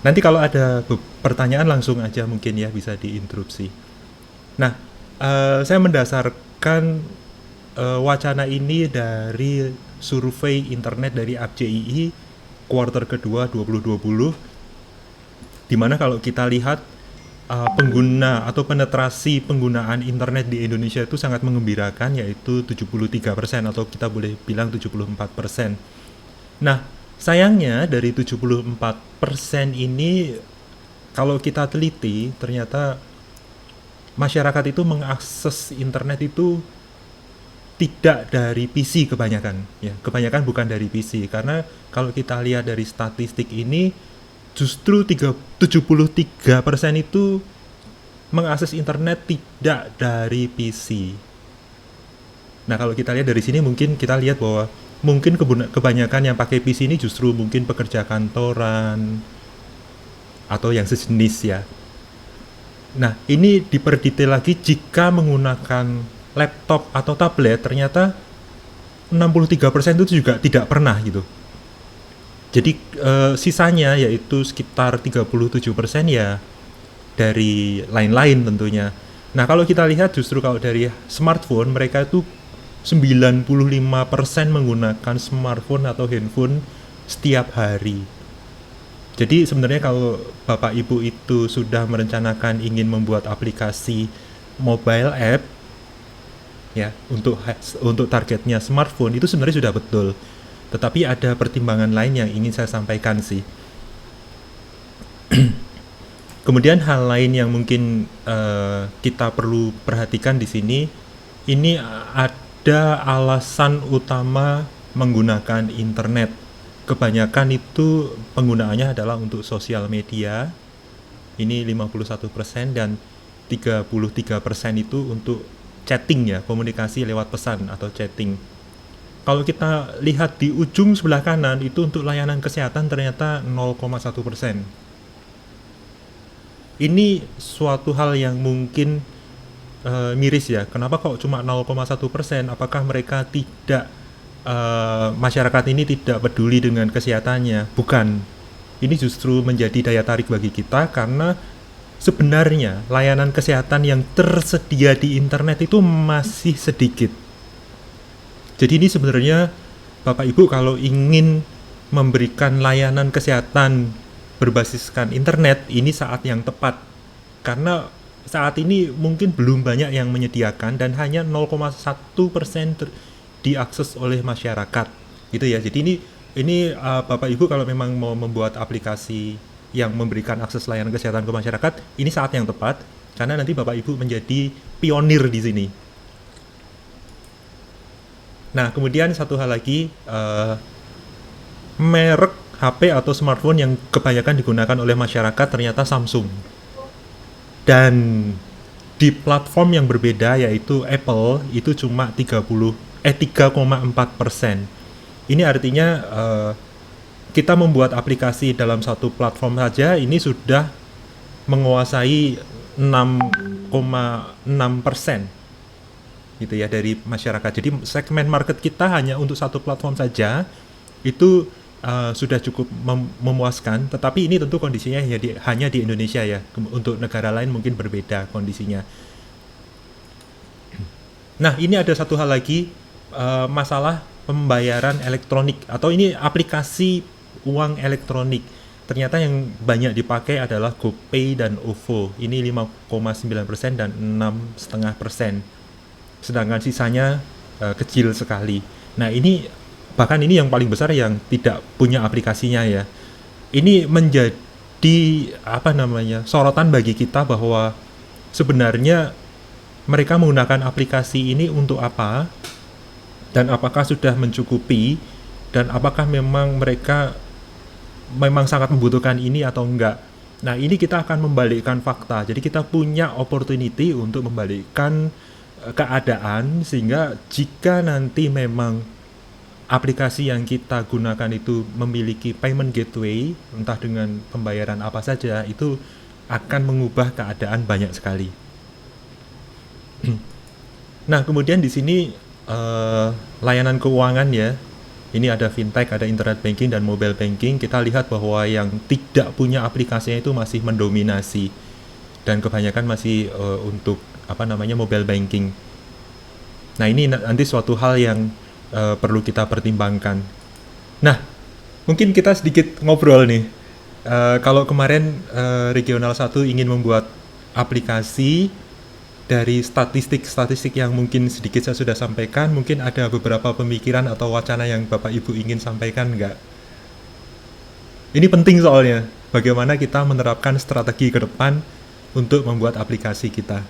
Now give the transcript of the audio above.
Nanti kalau ada pertanyaan langsung aja mungkin ya bisa diinterupsi. Nah, saya mendasarkan wacana ini dari survei internet dari APJII kuartal kedua 2020, di mana kalau kita lihat pengguna atau penetrasi penggunaan internet di Indonesia itu sangat mengembirakan, yaitu 73% atau kita boleh bilang 74%. Nah, sayangnya dari 74% ini kalau kita teliti ternyata masyarakat itu mengakses internet itu tidak dari PC kebanyakan, ya. Kebanyakan bukan dari PC, karena kalau kita lihat dari statistik ini justru 73% itu mengakses internet tidak dari PC. Nah, kalau kita lihat dari sini mungkin kita lihat bahwa mungkin kebanyakan yang pakai PC ini justru mungkin pekerja kantoran atau yang sejenis ya. Nah, ini diperdetail lagi jika menggunakan laptop atau tablet, ternyata 63% itu juga tidak pernah gitu. Jadi sisanya yaitu sekitar 37% ya dari lain-lain tentunya. Nah, kalau kita lihat justru kalau dari smartphone, mereka itu 95% menggunakan smartphone atau handphone setiap hari. Jadi sebenarnya kalau Bapak Ibu itu sudah merencanakan ingin membuat aplikasi mobile app ya untuk targetnya smartphone, itu sebenarnya sudah betul. Tetapi ada pertimbangan lain yang ingin saya sampaikan sih. Kemudian hal lain yang mungkin kita perlu perhatikan di sini, ini ada alasan utama menggunakan internet. Kebanyakan itu penggunaannya adalah untuk sosial media, ini 51%, dan 33% itu untuk chatting ya, komunikasi lewat pesan atau chatting. Kalau kita lihat di ujung sebelah kanan itu untuk layanan kesehatan ternyata 0,1%. Ini suatu hal yang mungkin miris ya. Kenapa kok cuma 0,1%? Apakah mereka tidak masyarakat ini tidak peduli dengan kesehatannya? Bukan. Ini justru menjadi daya tarik bagi kita karena sebenarnya layanan kesehatan yang tersedia di internet itu masih sedikit. Jadi ini sebenarnya Bapak Ibu kalau ingin memberikan layanan kesehatan berbasiskan internet, ini saat yang tepat. Karena saat ini mungkin belum banyak yang menyediakan dan hanya 0,1% diakses oleh masyarakat. Gitu ya. Jadi ini Bapak Ibu kalau memang mau membuat aplikasi yang memberikan akses layanan kesehatan ke masyarakat, ini saat yang tepat karena nanti Bapak Ibu menjadi pionir di sini. Nah, kemudian satu hal lagi, merek HP atau smartphone yang kebanyakan digunakan oleh masyarakat ternyata Samsung. Dan di platform yang berbeda yaitu Apple itu cuma 3,4%. Ini artinya kita membuat aplikasi dalam satu platform saja ini sudah menguasai 6,6% gitu ya dari masyarakat. Jadi segmen market kita hanya untuk satu platform saja itu sudah cukup memuaskan. Tetapi ini tentu kondisinya hanya di Indonesia ya. Untuk negara lain mungkin berbeda kondisinya. Nah, ini ada satu hal lagi, masalah pembayaran elektronik atau ini aplikasi uang elektronik. Ternyata yang banyak dipakai adalah GoPay dan OVO. Ini 5,9% dan 6,5%. Sedangkan sisanya kecil sekali. Nah, ini bahkan ini yang paling besar yang tidak punya aplikasinya ya. Ini menjadi sorotan bagi kita bahwa sebenarnya mereka menggunakan aplikasi ini untuk apa dan apakah sudah mencukupi dan apakah memang mereka memang sangat membutuhkan ini atau enggak. Nah, ini kita akan membalikkan fakta. Jadi kita punya opportunity untuk membalikkan keadaan sehingga jika nanti memang aplikasi yang kita gunakan itu memiliki payment gateway, entah dengan pembayaran apa saja, itu akan mengubah keadaan banyak sekali. Nah, kemudian di sini layanan keuangan ya. Ini ada fintech, ada internet banking, dan mobile banking. Kita lihat bahwa yang tidak punya aplikasinya itu masih mendominasi. Dan kebanyakan masih untuk mobile banking. Nah, ini nanti suatu hal yang perlu kita pertimbangkan. Nah, mungkin kita sedikit ngobrol nih. Kalau kemarin Regional 1 ingin membuat aplikasi dari statistik-statistik yang mungkin sedikit saya sudah sampaikan, mungkin ada beberapa pemikiran atau wacana yang Bapak Ibu ingin sampaikan nggak? Ini penting soalnya, bagaimana kita menerapkan strategi ke depan untuk membuat aplikasi kita.